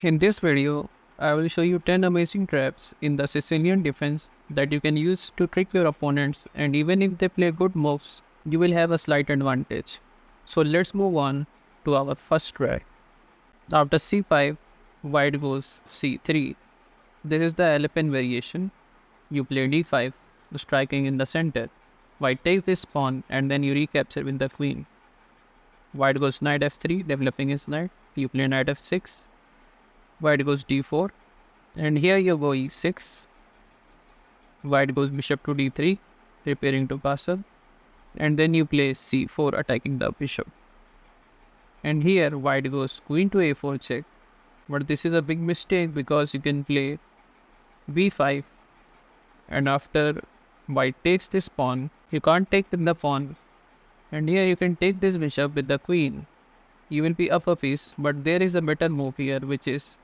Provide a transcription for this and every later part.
In this video, I will show you 10 amazing traps in the Sicilian Defense that you can use to trick your opponents, and even if they play good moves, you will have a slight advantage. So let's move on to our first trap. After c5, white goes c3. This is the elephant variation. You play d5, striking in the center. White takes this pawn and then you recapture with the queen. White goes knight f3, developing his knight. You play knight f6. White goes d4, and here you go e6. White goes bishop to d3, preparing to castle, and then you play c4, attacking the bishop. And here white goes queen to a4 check, but this is a big mistake because you can play b5, and after white takes this pawn, you can't take the pawn, and here you can take this bishop with the queen. You will be up a piece, but there is a better move here, which is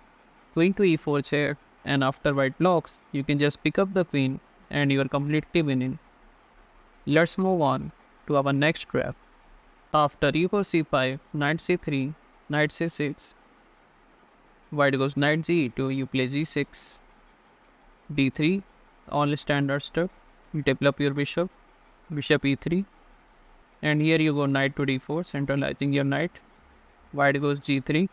queen to e4 check, and after white blocks, you can just pick up the queen and you are completely winning. Let's move on to our next trap. After e4 c5, knight c3, knight c6, white goes knight g2, you play g6, d3, all standard stuff. You develop your bishop, bishop e3, and here you go knight to d4, centralizing your knight. White goes g3,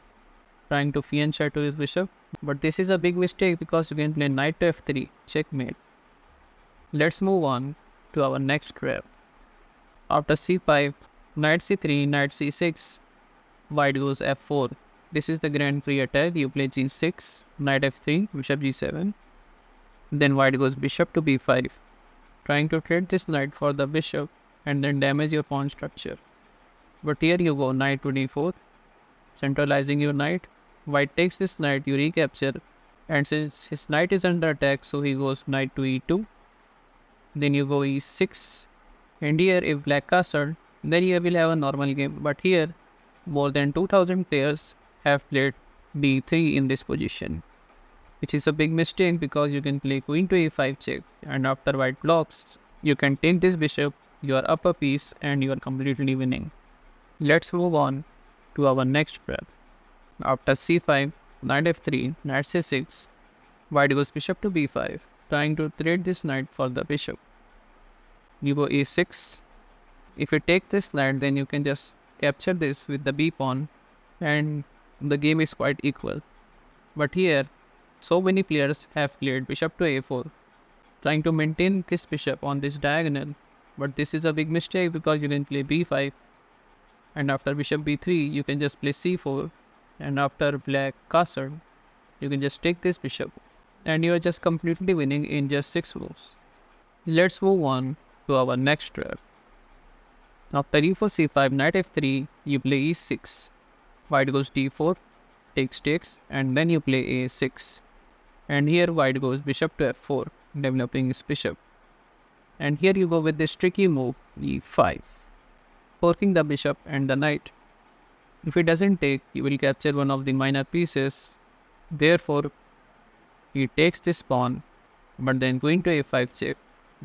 trying to fianchet to his bishop, but this is a big mistake because you can play knight to f3, checkmate. Let's move on to our next trap. After c5, knight c3, knight c6, white goes f4. This is the grand prix attack. You play g6, knight f3, bishop g7. Then white goes bishop to b5, trying to trade this knight for the bishop and then damage your pawn structure. But here you go knight to d4, centralizing your knight. White takes this knight, you recapture, and since his knight is under attack, so he goes knight to e2. Then you go e6, and here if black castled, then you will have a normal game. But here, more than 2000 players have played d3 in this position, which is a big mistake because you can play queen to a5 check, and after white blocks, you can take this bishop, you are up a piece, and you are completely winning. Let's move on to our next trap. After c5, knight f3, knight c6, white goes bishop to b5, trying to trade this knight for the bishop. You go a6. If you take this knight, then you can just capture this with the b pawn, and the game is quite equal. But here, so many players have played bishop to a4, trying to maintain this bishop on this diagonal, but this is a big mistake because you can play b5, and after bishop b3, you can just play c4, and after black castled, you can just take this bishop, and you are just completely winning in just 6 moves. Let's move on to our next trap. After e4 c5, knight f3, you play e6. White goes d4, takes, and then you play a6. And here white goes bishop to f4, developing his bishop. And here you go with this tricky move, e5, forking the bishop and the knight. If it doesn't take, you will capture one of the minor pieces. Therefore, he takes this pawn, but then queen to a5 check,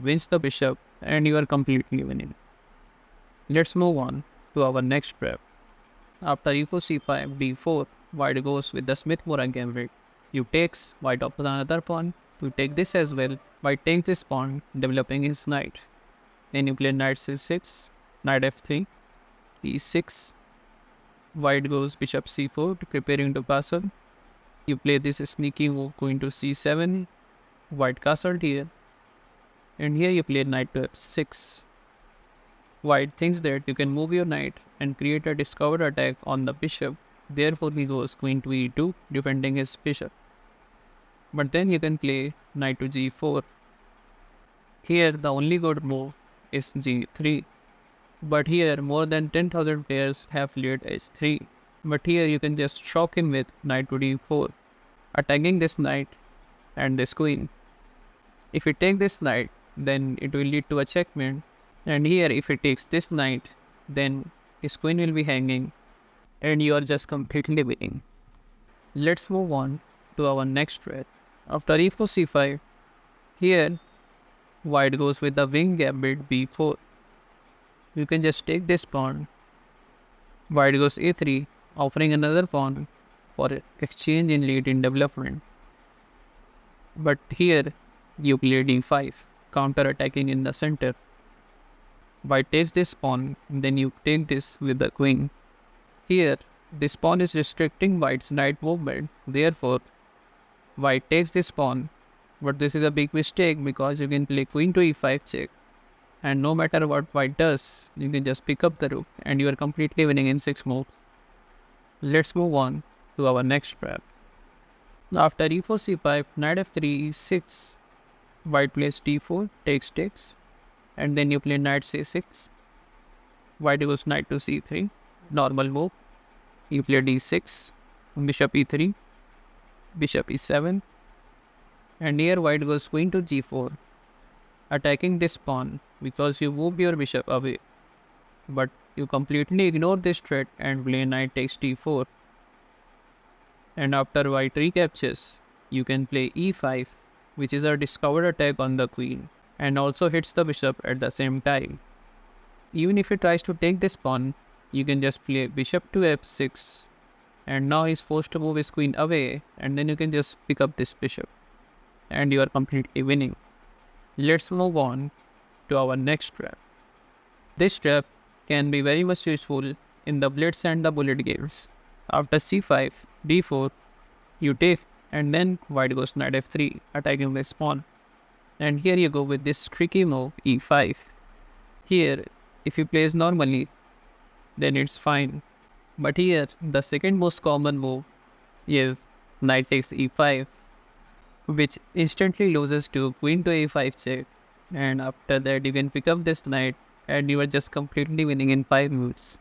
wins the bishop, and you are completely winning. Let's move on to our next trap. After e4 c5, d4, white goes with the Smith-Morgan gambit. You takes, white offers another pawn. You take this as well. White takes this pawn, developing his knight. Then you play knight c6, knight f3, e6. White goes bishop c4, preparing to castle. You play this sneaky move, queen to c7. White castled here. And here you play knight to f6. White thinks that you can move your knight and create a discovered attack on the bishop. Therefore, he goes queen to e2, defending his bishop. But then you can play knight to g4. Here, the only good move is g3. But here, more than 10,000 players have played h3. But here, you can just shock him with knight to d4, attacking this knight and this queen. If you take this knight, then it will lead to a checkmate. And here, if he takes this knight, then his queen will be hanging, and you are just completely winning. Let's move on to our next trap. After e4 c5, here, white goes with the wing gambit b4. You can just take this pawn. White goes a3, offering another pawn for exchange in late in development. But here you play d5, counter-attacking in the center. White takes this pawn, then you take this with the queen. Here, this pawn is restricting white's knight movement, therefore, white takes this pawn, but this is a big mistake because you can play queen to e5 check, and no matter what white does, you can just pick up the rook and you are completely winning in 6 moves. Let's move on to our next trap. After e4 c5, knight f3 e6, white plays d4, takes, and then you play knight c6, white goes knight to c3, normal move, you play d6, bishop e3, bishop e7, and here white goes queen to g4, attacking this pawn because you move your bishop away, but you completely ignore this threat and play knight takes d4, and after white recaptures, you can play e5, which is a discovered attack on the queen, and also hits the bishop at the same time. Even if he tries to take this pawn, you can just play bishop to f6, and now he's forced to move his queen away, and then you can just pick up this bishop, and you are completely winning. Let's move on to our next trap. This trap can be very much useful in the blitz and the bullet games. After c5, d4, you take, and then white goes knight f3, attacking this pawn. And here you go with this tricky move, e5. Here, if you plays normally, then it's fine. But here, the second most common move is knight takes e5, which instantly loses to queen to a5 check. And after that, you can pick up this knight, and you are just completely winning in 5 moves.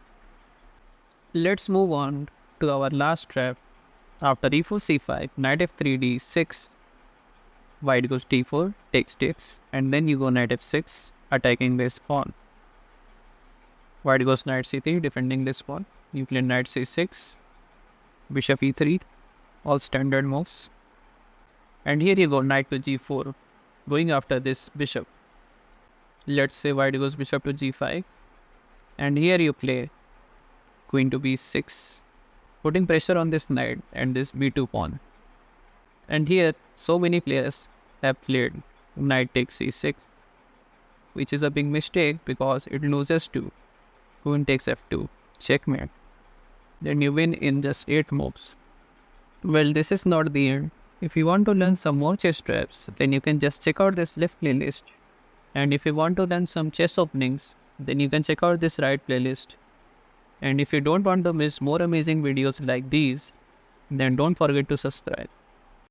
Let's move on to our last trap. After e4 c5, knight f3 d6, white goes d4, takes, and then you go knight f6, attacking this pawn. White goes knight c3, defending this pawn. You play knight c6, bishop e3, all standard moves. And here you go knight to g4, going after this bishop. Let's say white goes bishop to g5, and here you play queen to b6, putting pressure on this knight and this b2 pawn. And here, so many players have played knight takes c6, which is a big mistake because it loses to queen takes f2, checkmate. Then you win in just 8 moves. Well, this is not the end. If you want to learn some more chess traps, then you can just check out this left playlist. And if you want to learn some chess openings, then you can check out this right playlist. And if you don't want to miss more amazing videos like these, then don't forget to subscribe.